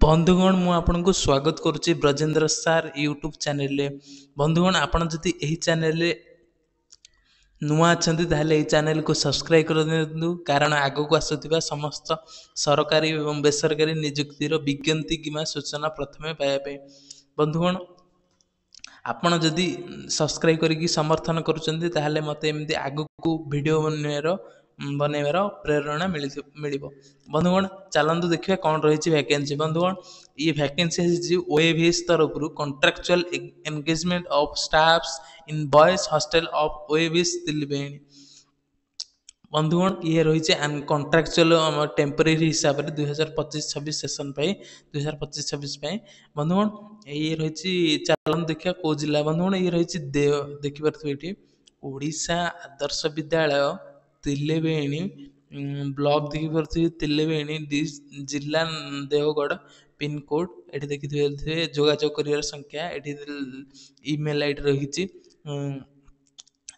बंधुगण मु आपन को स्वागत करुच्ची ब्रजेंद्र सार यूट्यूब चैनल रे। बंधुगण आपन जदि एही चैनल रे नुआ अछंती ताहले एही चैनल को सब्सक्राइब कर दियंतु कारण आगो को आसुथिबा समस्त सरकारी एवं बेसरकारी नियुक्तिर विज्ञप्ति किमा सूचना प्रथमे पाया पे। बंधुगण आपण जदि सब्सक्राइब करिकी समर्थन करूचंती ताहले मते एमती आगो को वीडियो बनैबार प्रेरणा मिलिबो। बंधुगण चलंतु देखिबा कोन रहिछि वैकेंसी। बंधुगण ये वैकेंसी है ओएवीएस तरफ contractual engagement of staffs in boys hostel of OAVS Delhi. बंधुगण ये रही कॉन्ट्रैक्चुअल टेम्परेरी हिसाब से 2025-26 सेशन 2025-26 बंधुगण ये रही चलन देखिए कौ जिला। बंधुगण ये रही देखिपे ये ओडिशा आदर्श विद्यालय तिलेबेणी ब्लॉक देखिपे तिलेबेणी जिला देवगढ़ पिनकोड ये देखिए जोगाजोग कर संख्या ये ईमेल आईडी रही।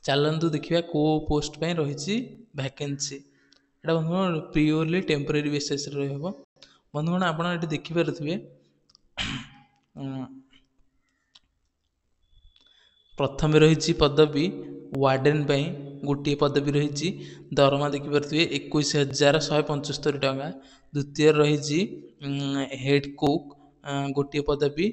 चलतु देखिए को पोस्ट पे रही वैकेंसी एटा बंधुगण प्योरली टेम्परेरी बेसिस रहिबो। बंधुगण आपण ये देखिपे प्रथम रही पदवी वार्डेन गोटे पदवी रही दरमा देखिपे 21,175 टंका। द्वितीय रही हेड कुक गोटे पदवी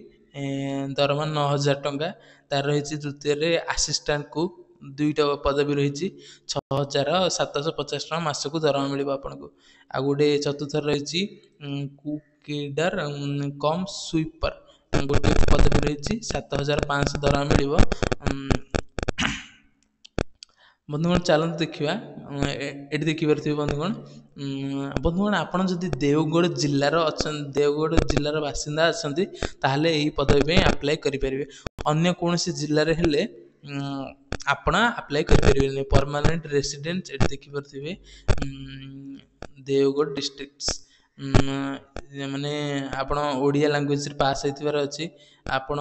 दरमा 9,000 टंका तार रही। द्वितीय आसिस्टेंट कुक दुईटा पदवी रही 6,750 टका मासक दरमा मिल आपको। आ गोटे चतुर्थ रही कुकीडर कम स्वीपर गोटे पदवी रही 7,500 दरमा मिल। बंधुगण चलते देखा ये देखिपे बंधुगण बंधुगण आपड़ जदि देवगढ़ जिलार देवगढ़ जिलार बासिंदा अच्छा ताहले यही पदवी अप्लाई करेंगे। अन्य कौन जिले हेले आपण अप्लाई करें परमानेंट रेसिडेंट ये देखिपे देवगढ़ डिस्ट्रिक्ट माने आपण ओडिया लैंग्वेज पास होइथिबार अछि आपण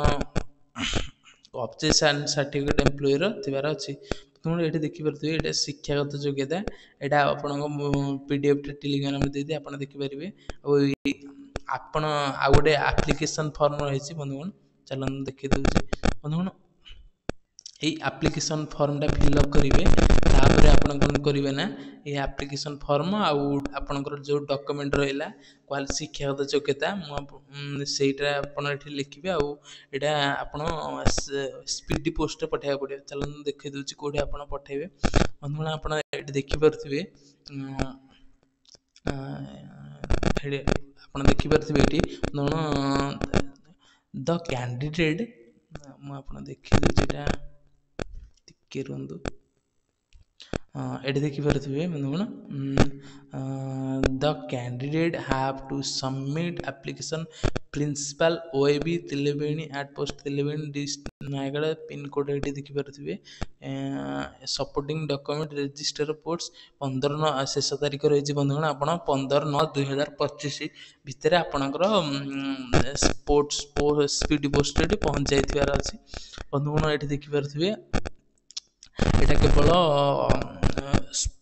ऑब्जेक्शन सर्टिफिकेट एम्प्लॉयर थिबार अछि। तुम ये देखिपे ये शिक्षागत योग्यता यहाँ आपण पीडीएफ टेलीग्राम में दे आप देखिपारे। आपण आ गोटे एप्लिकेशन फॉर्म रही बंधुगण चलन देखी दूसरी। बंधुगण ये एप्लिकेशन फॉर्मटा फिलअप करेंगे तापर आपन कौन करेंगे ना ये एप्लिकेशन फॉर्म आपणकर जो डॉक्यूमेंट रहा क्वाल शिक्षागत योग्यता सेटा आप लिखे आईटा आप स्पीड पोस्ट पठाया पड़े। चलन देखी दूसरी कौटे आप पठेबे। बंधुगण आप देखिपे आप देखिपे ये द कैंडिडेट मुझे देखी दूसरी रुंदु ये देखिपे बंधुगण the candidate have to submit application principal OAV Tilebeni at post Tilebeni district Nayagarh pin code ये देखिपे सपोर्टिंग डॉक्यूमेंट रजिस्टर पोस्ट 15 शेष तारीख रही। बंधुगण आप 15/9/2025 भितर आपणकर स्पीड पोस्ट पहुँच जाइबार अच्छी। बंधुगण ये देखिपे यहाँ केवल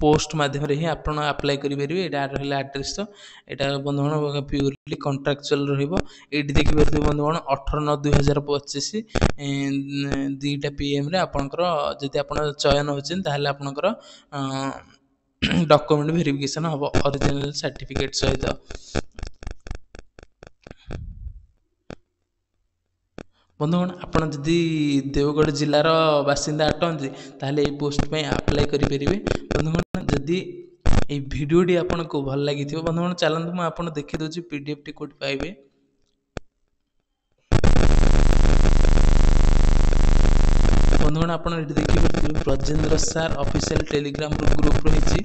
पोस्ट मध्यम ही आप अप्लाई करेंगे। यहाँ रहा एड्रेस यहाँ बंधुगण प्योरली कॉन्ट्रैक्चुअल रही देखिए। बंधुगण 18/9/2025 2टा PM आपणकर जदि आप चयन होती आपणकर डॉक्यूमेंट वेरिफिकेशन हम ओरिजिनल सर्टिफिकेट सहित। बंधुगण आपड़ जदि देवगढ़ जिलार बासिंदा अटंती ताहले ये पोस्ट पे अप्लाई करेंगे। बंधुगण जदि ये वीडियोटी आपन को भल लगी बंधुगण चलते मुझे आपन देखी दूसरी पीडीएफ टी कोड पाइबे। बंधुगण आपन देखिए ब्रजेंद्र सार ऑफिशियल टेलीग्राम ग्रुप रही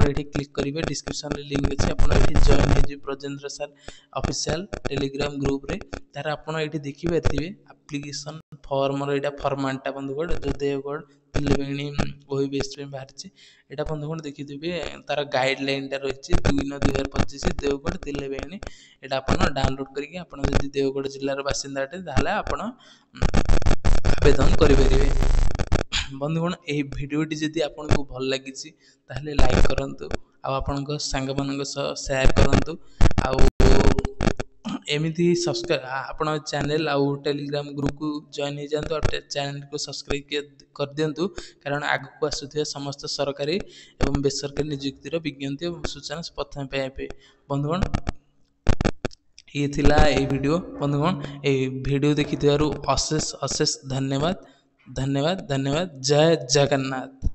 ये क्लिक करेंगे। डिस्क्रिप्शन लिंक अच्छे आप जॉइन हो ब्रजेंद्र सार ऑफिशियल टेलीग्राम ग्रुप रे तार आप देखिपे एप्लिकेशन फॉर्म यहाँ फॉर्मेटा बंधुगण जो देवगढ़ तिलेबेणी ओएवीएस बाहरी यहाँ बंधुगण देखिए तार गाइडलाइन रही 2/9/2025 देवगढ़ तिलेबेणी यहाँ आप डाउनलोड करके आप देवगढ़ जिलार बासिंदा अटे आप आवेदन करेंगे। बंधुगण यही भिडियोटी जदि आपको भल लगी लाइक करूँ आपण सांग मान सेयार करूँ। एमती आपण चैनल आउ टेलीग्राम ग्रुप को जॉइन हो जातु और चैनल को सब्सक्राइब कर दिंतु कारण आगक आसुवा समस्त सरकारी एवं बेसरकारी नियुक्तिर विज्ञप्ति और सूचना प्रथम पाइबे। बंधुगण ये थिला ए वीडियो। बंधुगण ए वीडियो देखि अशेष अशेष धन्यवाद धन्यवाद धन्यवाद। जय जगन्नाथ।